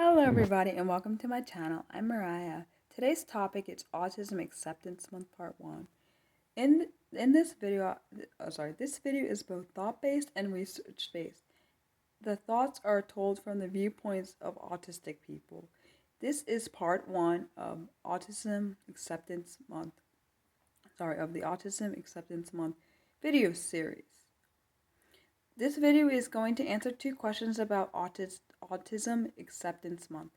Hello everybody and welcome to my channel. I'm Mariah. Today's topic is Autism Acceptance Month Part 1. In this video, this video is both thought-based and research-based. The thoughts are told from the viewpoints of autistic people. This is part 1 of Autism Acceptance Month. Of the Autism Acceptance Month video series. This video is going to answer 2 questions about Autism Acceptance Month.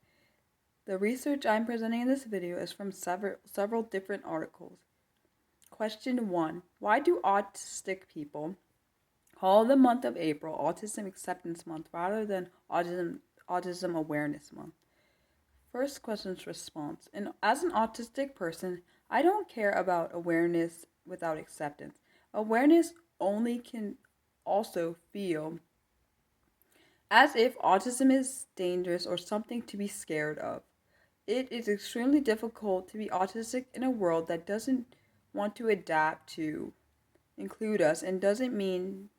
The research I'm presenting in this video is from several different articles. Question 1. Why do autistic people call the month of April Autism Acceptance Month rather than Autism Awareness Month? First question's response. As an autistic person, I don't care about awareness without acceptance. Awareness only can also feel as if autism is dangerous or something to be scared of. It is extremely difficult to be autistic in a world that doesn't want to adapt to include us and doesn't mean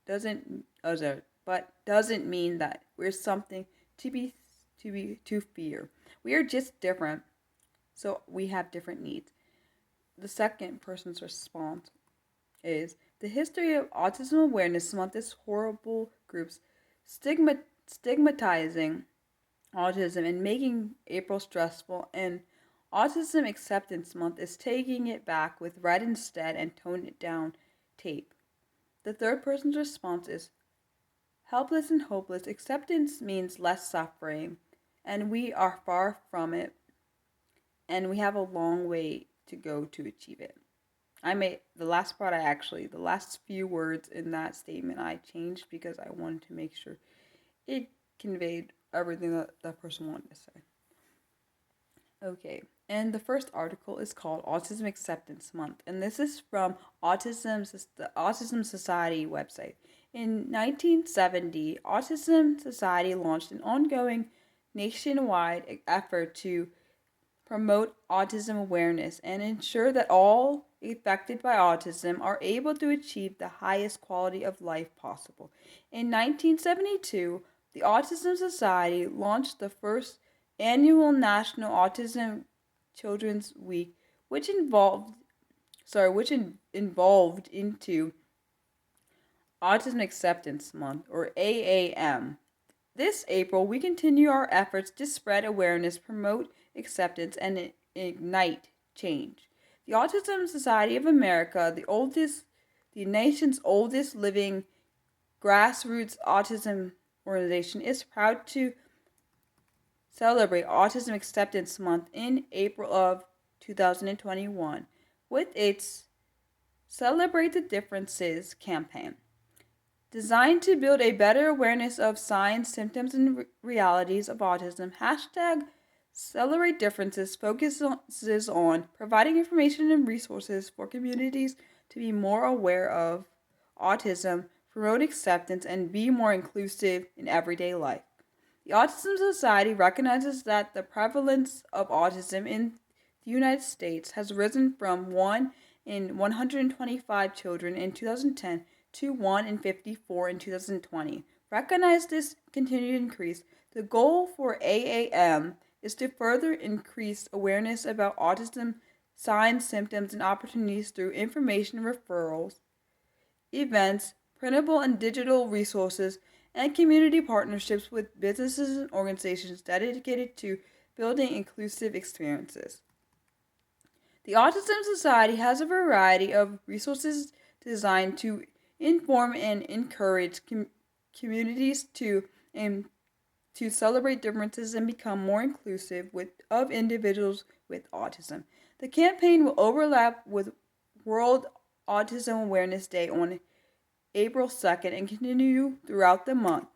that we're something to fear. We are just different, so we have different needs. The second person's response is the history of Autism Awareness Month is horrible groups stigmatizing autism and making April stressful, and Autism Acceptance Month is taking it back with red instead and toned it down tape. The third person's response is helpless and hopeless. Acceptance means less suffering, and we are far from it, and we have a long way to go to achieve it. The last few words in that statement I changed because I wanted to make sure it conveyed everything that that person wanted to say. Okay, and the first article is called Autism Acceptance Month, and this is from the Autism Society website. In 1970, Autism Society launched an ongoing nationwide effort to promote autism awareness and ensure that all affected by autism are able to achieve the highest quality of life possible. In 1972, the Autism Society launched the first annual National Autism Children's Week, which evolved into Autism Acceptance Month, or AAM. This April, we continue our efforts to spread awareness, promote acceptance, and ignite change. The Autism Society of America, the nation's oldest living grassroots autism organization, is proud to celebrate Autism Acceptance Month in April of 2021 with its Celebrate the Differences campaign. Designed to build a better awareness of signs, symptoms, and realities of autism, #Celebrate Differences focuses on providing information and resources for communities to be more aware of autism, promote acceptance, and be more inclusive in everyday life. The Autism Society recognizes that the prevalence of autism in the United States has risen from 1 in 125 children in 2010 to 1 in 54 in 2020. Recognize this continued increase. The goal for AAM is to further increase awareness about autism signs, symptoms, and opportunities through information referrals, events, printable and digital resources, and community partnerships with businesses and organizations dedicated to building inclusive experiences. The Autism Society has a variety of resources designed to inform and encourage communities to celebrate differences and become more inclusive of individuals with autism. The campaign will overlap with World Autism Awareness Day on April 2nd and continue throughout the month.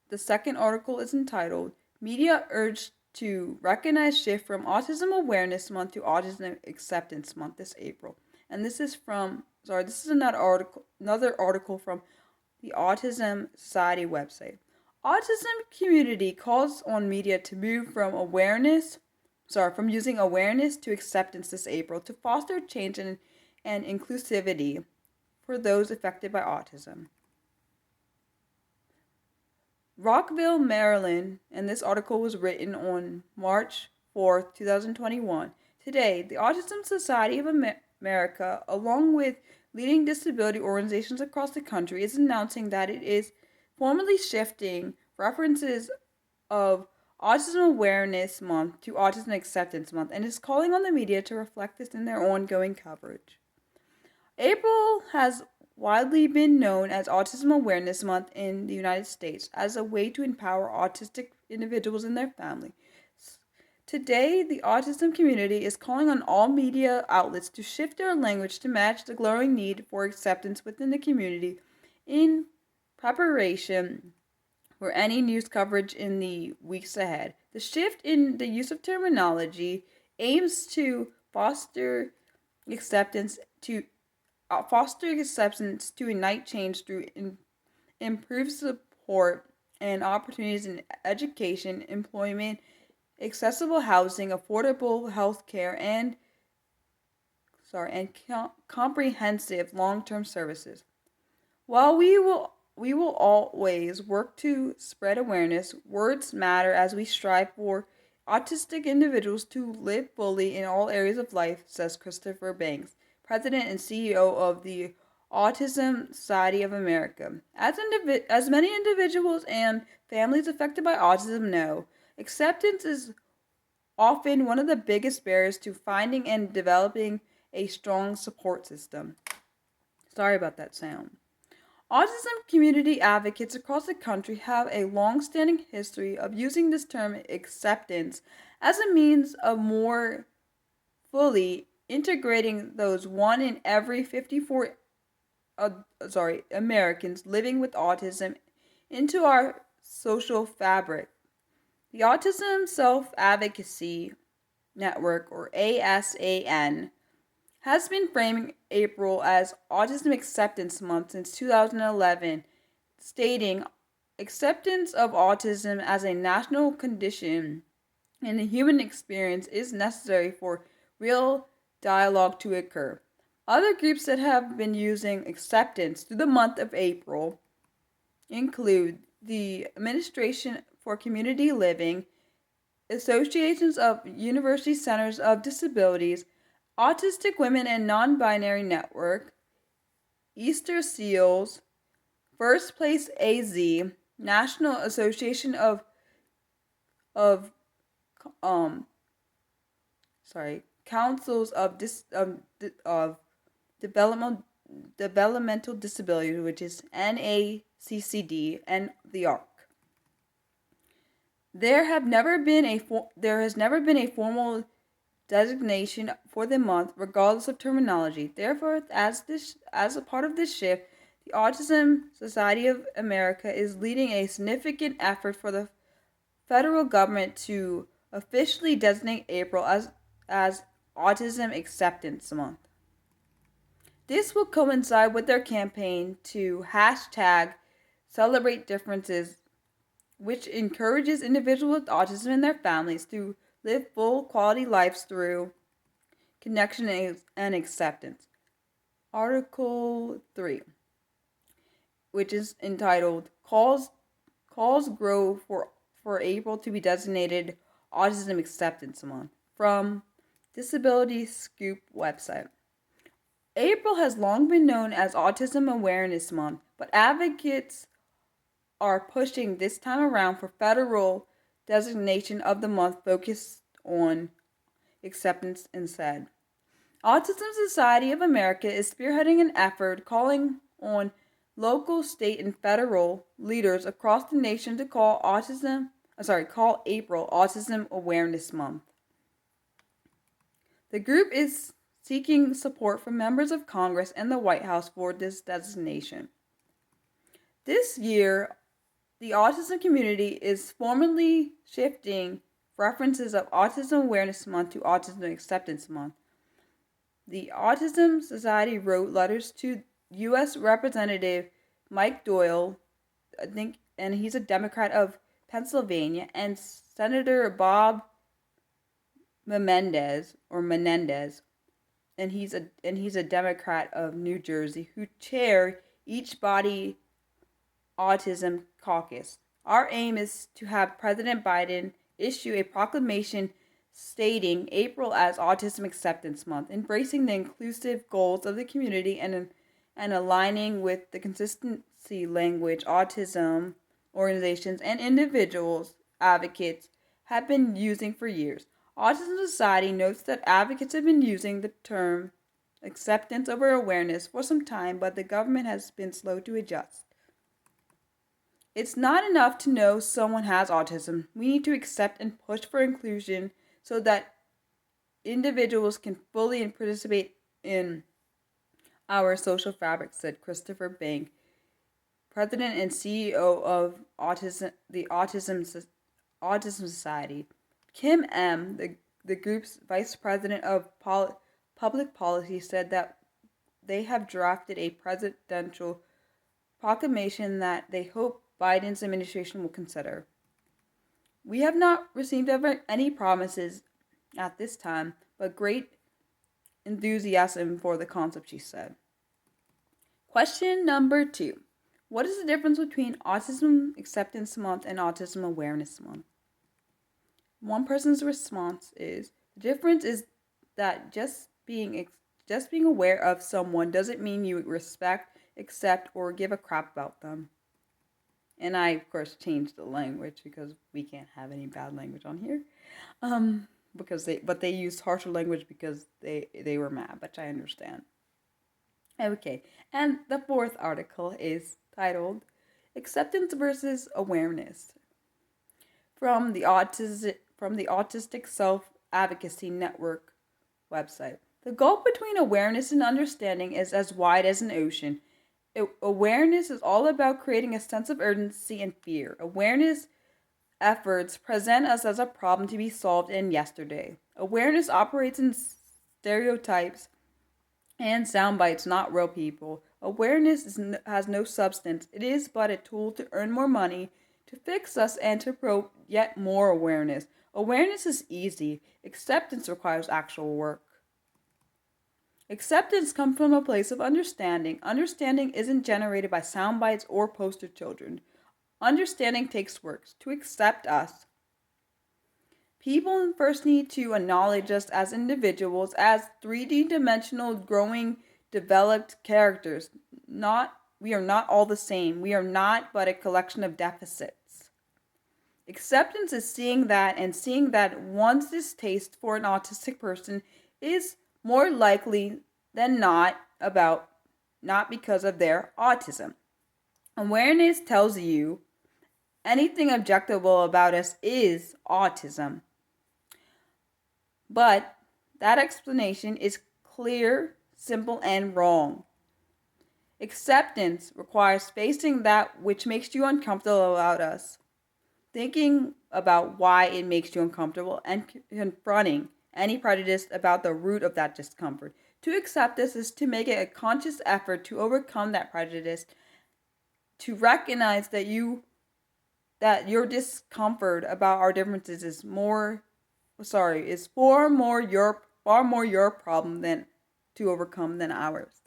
The second article is entitled Media Urged to Recognize Shift from Autism Awareness Month to Autism Acceptance Month this April. And this is another article from the Autism Society website. Autism community calls on media to move from using awareness to acceptance this April to foster change and inclusivity for those affected by autism. Rockville, Maryland, and this article was written on March 4th, 2021. Today, the Autism Society of America, along with leading disability organizations across the country, is announcing that it is formally shifting references of Autism Awareness Month to Autism Acceptance Month and is calling on the media to reflect this in their ongoing coverage. April has widely been known as Autism Awareness Month in the United States as a way to empower autistic individuals and their families. Today, the autism community is calling on all media outlets to shift their language to match the growing need for acceptance within the community in preparation for any news coverage in the weeks ahead. The shift in the use of terminology aims to foster acceptance to ignite change through improved support and opportunities in education, employment, accessible housing, affordable health care, and comprehensive long-term services. While we will always work to spread awareness, words matter as we strive for autistic individuals to live fully in all areas of life, says Christopher Banks, President and CEO of the Autism Society of America. As many individuals and families affected by autism know, acceptance is often one of the biggest barriers to finding and developing a strong support system. Sorry about that sound. Autism community advocates across the country have a long-standing history of using this term acceptance as a means of more fully integrating those 1 in every 54 Americans living with autism into our social fabric. The Autism Self-Advocacy Network, or ASAN, has been framing April as Autism Acceptance Month since 2011, stating acceptance of autism as a national condition and a human experience is necessary for real dialogue to occur. Other groups that have been using acceptance through the month of April include the Administration for Community Living, associations of University Centers of Disabilities, Autistic Women and Non-Binary Network, Easter Seals, First Place AZ, National Association of Councils of Developmental Disability, which is NACCD, and the ARC. There has never been a formal designation for the month, regardless of terminology. Therefore, as a part of this shift, the Autism Society of America is leading a significant effort for the federal government to officially designate April as Autism Acceptance Month. This will coincide with their campaign to #Celebrate Differences, which encourages individuals with autism and their families to live full quality lives through connection and acceptance. Article 3, which is entitled Calls Grow for April to be designated Autism Acceptance Month, from Disability Scoop website. April has long been known as Autism Awareness Month, but advocates are pushing this time around for federal designation of the month focused on acceptance instead. Autism Society of America is spearheading an effort calling on local, state, and federal leaders across the nation to call April Autism Awareness Month. The group is seeking support from members of Congress and the White House for this designation. This year, the autism community is formally shifting references of Autism Awareness Month to Autism Acceptance Month. The Autism Society wrote letters to U.S. Representative Mike Doyle, and he's a Democrat of Pennsylvania, and Senator Bob Menendez, and he's a Democrat of New Jersey, who chair each body autism caucus. Our aim is to have President Biden issue a proclamation stating April as Autism Acceptance Month, embracing the inclusive goals of the community and aligning with the consistency language autism organizations and individuals advocates have been using for years. Autism Society notes that advocates have been using the term acceptance over awareness for some time, but the government has been slow to adjust. It's not enough to know someone has autism. We need to accept and push for inclusion so that individuals can fully participate in our social fabric, said Christopher Bank, President and CEO of the Autism Society. Kim M., the group's Vice President of Public Policy, said that they have drafted a presidential proclamation that they hope Biden's administration will consider. We have not received any promises at this time, but great enthusiasm for the concept, she said. Question number 2. What is the difference between Autism Acceptance Month and Autism Awareness Month? One person's response is, the difference is that just being aware of someone doesn't mean you respect, accept, or give a crap about them. And I, of course, changed the language because we can't have any bad language on here. But they used harsher language because they were mad, which I understand. Okay, and the fourth article is titled Acceptance versus Awareness from the Autistic Self-Advocacy Network website. The gulf between awareness and understanding is as wide as an ocean. Awareness is all about creating a sense of urgency and fear. Awareness efforts present us as a problem to be solved in yesterday. Awareness operates in stereotypes and sound bites, not real people. Awareness has no substance. It is but a tool to earn more money, to fix us, and to promote yet more awareness. Awareness is easy. Acceptance requires actual work. Acceptance comes from a place of understanding. Understanding isn't generated by sound bites or poster children. Understanding takes work. To accept us, people first need to acknowledge us as individuals, as 3D-dimensional, growing, developed characters. We are not all the same. We are not but a collection of deficits. Acceptance is seeing that one's distaste for an autistic person is more likely than not because of their autism. Awareness tells you anything objectable about us is autism. But that explanation is clear, simple, and wrong. Acceptance requires facing that which makes you uncomfortable about us, thinking about why it makes you uncomfortable, and confronting any prejudice about the root of that discomfort. To accept this is to make it a conscious effort to overcome that prejudice, to recognize that your discomfort about our differences is far more your problem than to overcome than ours.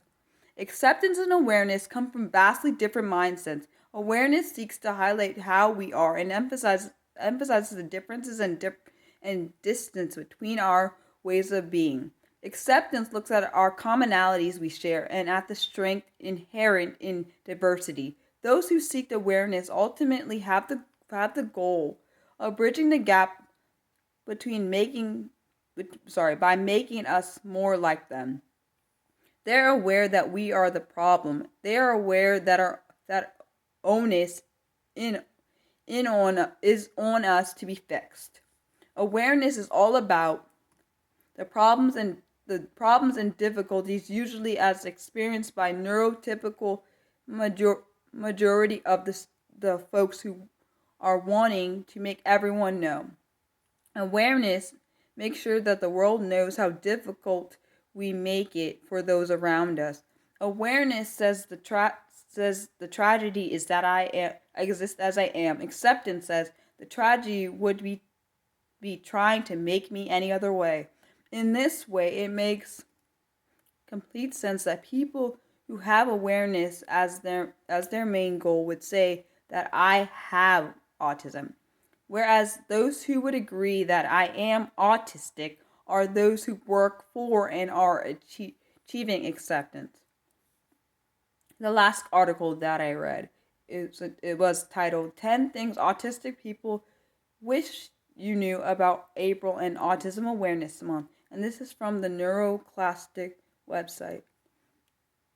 Acceptance and awareness come from vastly different mindsets. Awareness seeks to highlight how we are and emphasizes the differences and distance between our ways of being. Acceptance looks at our commonalities we share and at the strength inherent in diversity. Those who seek awareness ultimately have the goal of bridging the gap between by making us more like them. They're aware that we are the problem. They are aware that onus is on us to be fixed. Awareness is all about the problems and difficulties usually as experienced by neurotypical majority of the folks who are wanting to make everyone know. Awareness makes sure that the world knows how difficult we make it for those around us. Awareness says the tragedy is that I exist as I am. Acceptance says the tragedy would be trying to make me any other way. In this way, it makes complete sense that people who have awareness as their main goal would say that I have autism, whereas those who would agree that I am autistic are those who work for and are achieving acceptance. The last article that I read, it was titled 10 Things Autistic People Wish You Knew About April and Autism Awareness Month. And this is from the Neuroclastic website.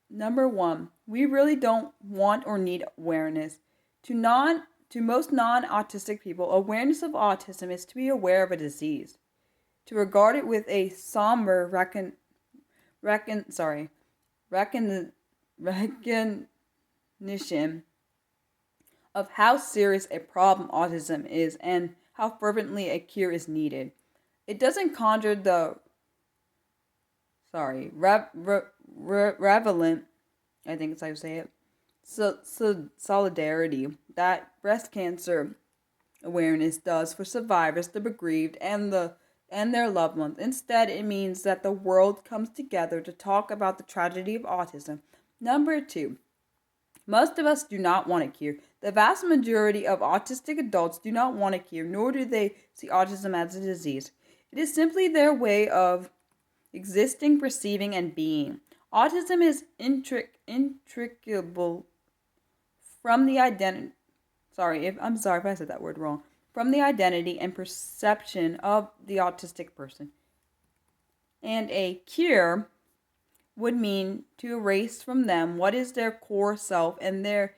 Number 1, we really don't want or need awareness. To most non-autistic people, awareness of autism is to be aware of a disease, to regard it with a somber recognition of how serious a problem autism is and how fervently a cure is needed. It doesn't conjure the relevant, I think it's how you say it, solidarity that breast cancer awareness does for survivors, the bereaved, and their loved ones. Instead, it means that the world comes together to talk about the tragedy of autism. Number 2, most of us do not want a cure. The vast majority of autistic adults do not want a cure, nor do they see autism as a disease. It is simply their way of existing, perceiving, and being. Autism is intricable from the identity. I'm sorry if I said that word wrong. From the identity and perception of the autistic person. And a cure would mean to erase from them what is their core self and their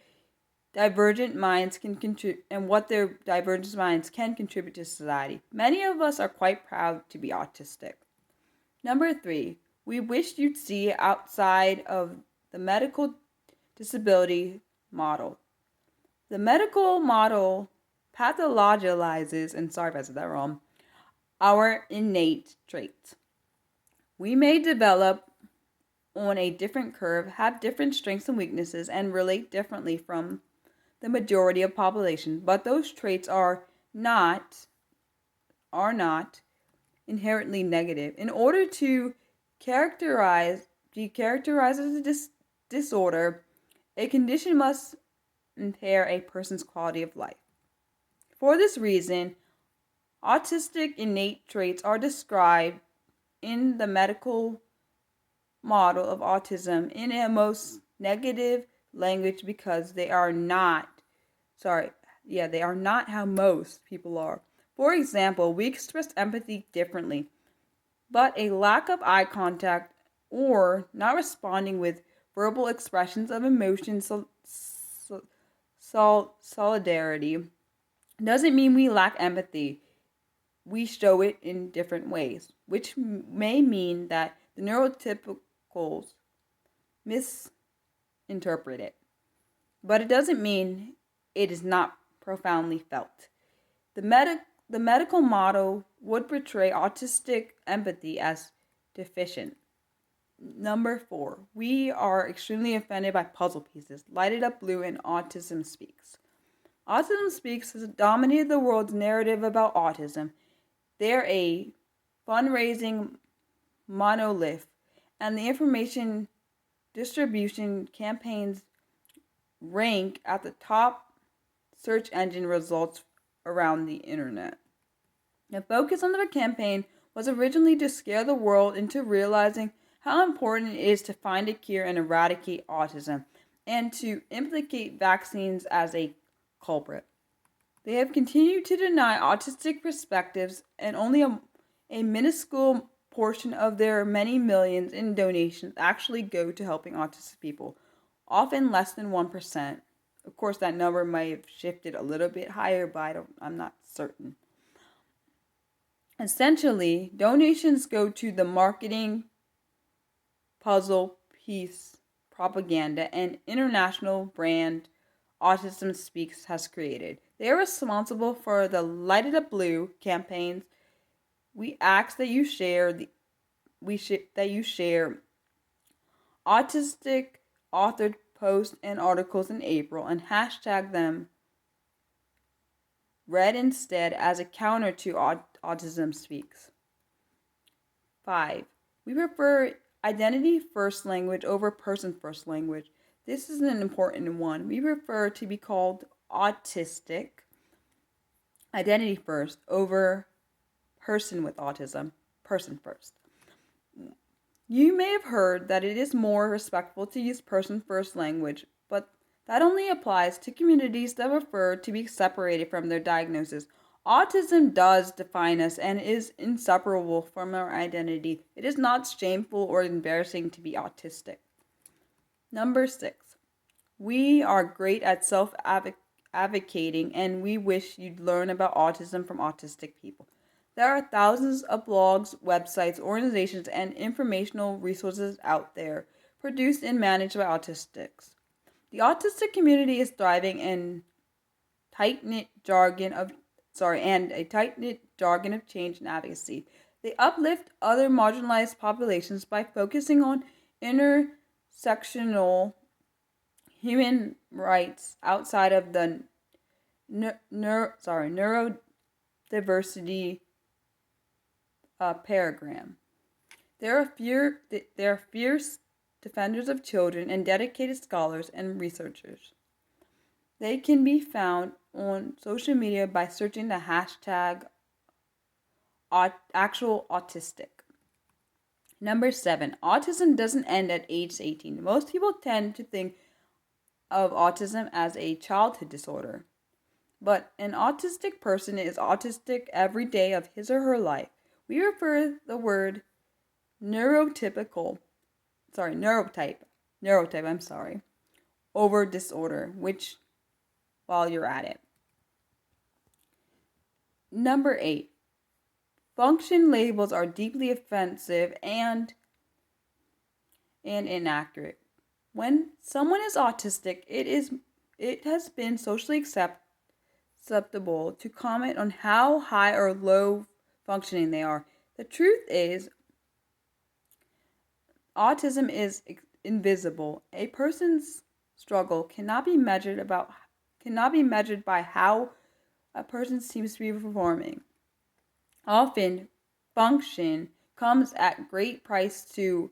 divergent minds can contribute, and what their divergent minds can contribute to society. Many of us are quite proud to be autistic. Number 3, we wish you'd see outside of the medical disability model. The medical model pathologizes, and sorry if I said that wrong, our innate traits. We may develop on a different curve, have different strengths and weaknesses, and relate differently from the majority of population, but those traits are not inherently negative. In order to be characterized as a disorder, a condition must impair a person's quality of life. For this reason, autistic innate traits are described in the medical model of autism in a most negative language because they are not how most people are. For example, we express empathy differently, but a lack of eye contact or not responding with verbal expressions of emotion solidarity doesn't mean we lack empathy. We show it in different ways, which may mean that the neurotypicals misinterpret it. But it doesn't mean it is not profoundly felt. The medical model would portray autistic empathy as deficient. Number 4, we are extremely offended by puzzle pieces. Lighted Up Blue and Autism Speaks. Autism Speaks has dominated the world's narrative about autism. They're a fundraising monolith, and the information distribution campaigns rank at the top search engine results around the internet. The focus on the campaign was originally to scare the world into realizing how important it is to find a cure and eradicate autism, and to implicate vaccines as a culprit. They have continued to deny autistic perspectives, and only a minuscule portion of their many millions in donations actually go to helping autistic people, often less than 1%. Of course, that number may have shifted a little bit higher, but I'm not certain. Essentially, donations go to the marketing, puzzle piece, propaganda, and international brand Autism Speaks has created. They are responsible for the Lighted Up Blue campaigns. We ask that you share autistic authored posts and articles in April and hashtag them read instead as a counter to Autism Speaks. 5. We prefer identity first language over person first language. This is an important one. We prefer to be called autistic identity first over person with autism, person first. You may have heard that it is more respectful to use person first language, but that only applies to communities that prefer to be separated from their diagnosis. Autism does define us and is inseparable from our identity. It is not shameful or embarrassing to be autistic. Number 6. We are great at self advocating, and we wish you'd learn about autism from autistic people. There are thousands of blogs, websites, organizations, and informational resources out there produced and managed by autistics. The autistic community is thriving in tight-knit jargon of a tight-knit jargon of change and advocacy. They uplift other marginalized populations by focusing on intersectional human rights outside of the neurodiversity paragram. There are fierce defenders of children and dedicated scholars and researchers. They can be found on social media by searching the hashtag actual autistic. Number 7, autism doesn't end at age 18. Most people tend to think of autism as a childhood disorder, but an autistic person is autistic every day of his or her life. We refer the word neurotype, over disorder, which, while you're at it. Number 8, function labels are deeply offensive and inaccurate. When someone is autistic, it has been socially acceptable to comment on how high or low functioning they are. The truth is, autism is invisible. A person's struggle cannot be measured by how a person seems to be performing. Often, function comes at great price to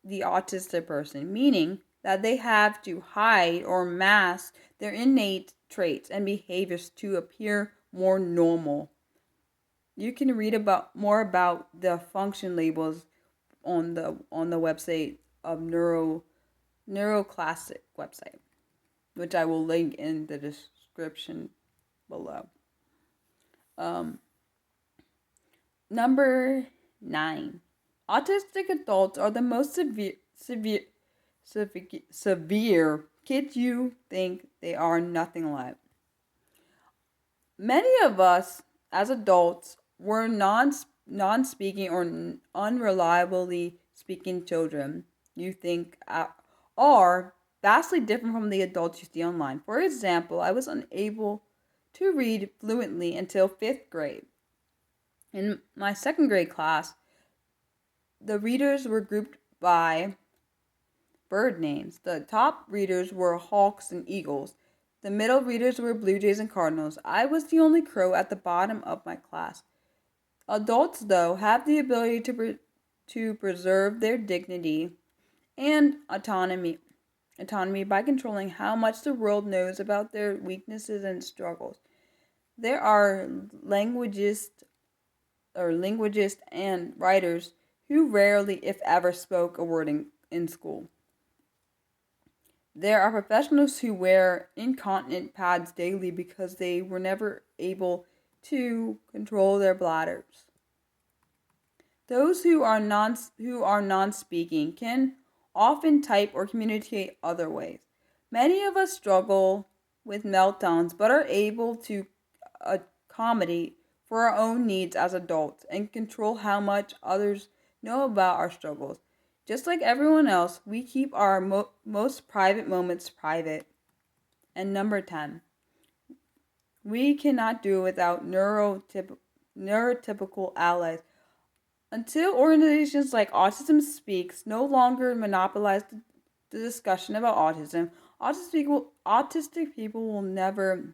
the autistic person, meaning that they have to hide or mask their innate traits and behaviors to appear more normal. You can read more about the function labels on the website of Neuroclassic website, which I will link in the description below. Number 9. Autistic adults are the most severe kids you think they are nothing like. Many of us, as adults, were non-speaking or unreliably speaking children you think are vastly different from the adults you see online. For example, I was unable to read fluently until 5th grade. In my 2nd grade class, the readers were grouped by bird names. The top readers were hawks and eagles. The middle readers were blue jays and cardinals. I was the only crow at the bottom of my class. Adults, though, have the ability to preserve their dignity and autonomy by controlling how much the world knows about their weaknesses and struggles. There are linguists and writers who rarely, if ever, spoke a word in school. There are professionals who wear incontinent pads daily because they were never able to control their bladders. Those who are non-speaking can often type or communicate other ways. Many of us struggle with meltdowns but are able to accommodate for our own needs as adults and control how much others know about our struggles. Just like everyone else, we keep our most private moments private. And number 10, we cannot do it without neurotypical allies. Until organizations like Autism Speaks no longer monopolize the discussion about autism, autistic people will never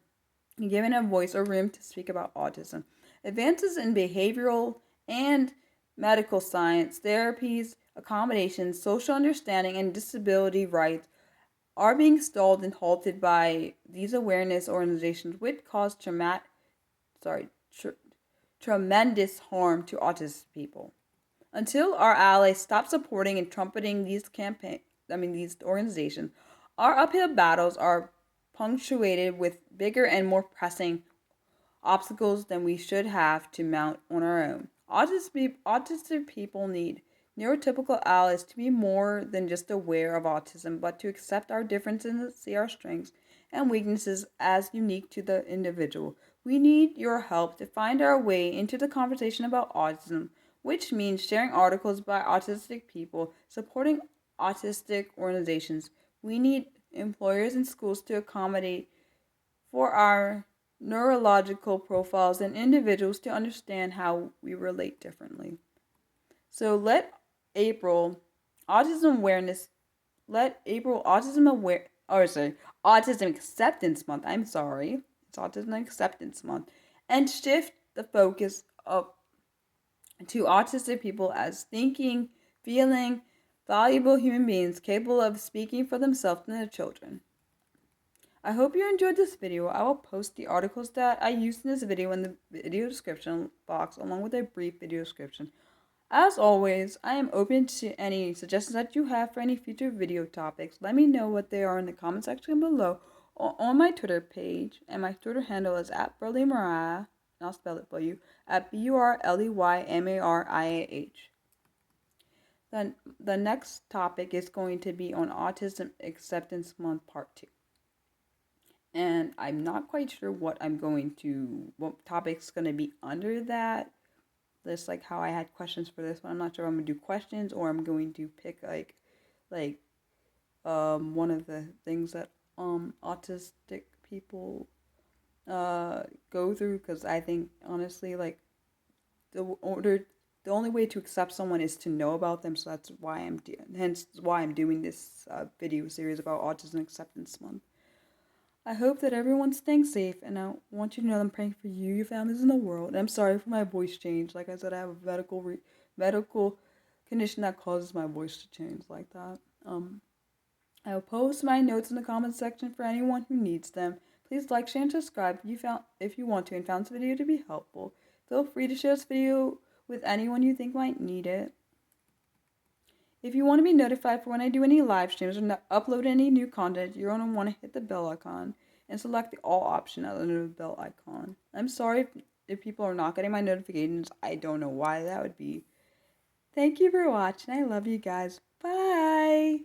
be given a voice or room to speak about autism. Advances in behavioral and medical science, therapies, accommodations, social understanding, and disability rights are being stalled and halted by these awareness organizations, which cause tremendous harm to autistic people. Until our allies stop supporting and trumpeting these organizations, our uphill battles are punctuated with bigger and more pressing obstacles than we should have to mount on our own. Autistic people need neurotypical allies to be more than just aware of autism, but to accept our differences and see our strengths and weaknesses as unique to the individual. We need your help to find our way into the conversation about autism, which means sharing articles by autistic people, supporting autistic organizations. We need employers and schools to accommodate for our neurological profiles and individuals to understand how we relate differently. So April Autism Awareness let April Autism Aware or sorry, Autism Acceptance Month. I'm sorry. It's Autism Acceptance Month. And shift the focus up to autistic people as thinking, feeling, valuable human beings capable of speaking for themselves and their children. I hope you enjoyed this video. I will post the articles that I used in this video in the video description box along with a brief video description. As always, I am open to any suggestions that you have for any future video topics. Let me know what they are in the comment section below or on my Twitter page. And my Twitter handle is @BurleyMariah, and I'll spell it for you, @BurleyMariah. Then the next topic is going to be on Autism Acceptance Month Part 2. And I'm not quite sure what topic's going to be under that. Just like how I had questions for this one. I'm not sure if I'm going to do questions or I'm going to pick one of the things that autistic people go through, because I think honestly the only way to accept someone is to know about them, so that's why I'm doing this video series about Autism Acceptance Month. I hope that everyone's staying safe, and I want you to know that I'm praying for you, your families, in the world. And I'm sorry for my voice change. Like I said, I have a medical condition that causes my voice to change like that. I will post my notes in the comments section for anyone who needs them. Please like, share, and subscribe if you want to and found this video to be helpful. Feel free to share this video with anyone you think might need it. If you want to be notified for when I do any live streams or upload any new content, you're going to want to hit the bell icon and select the all option under the bell icon. I'm sorry if people are not getting my notifications. I don't know why that would be. Thank you for watching. I love you guys. Bye!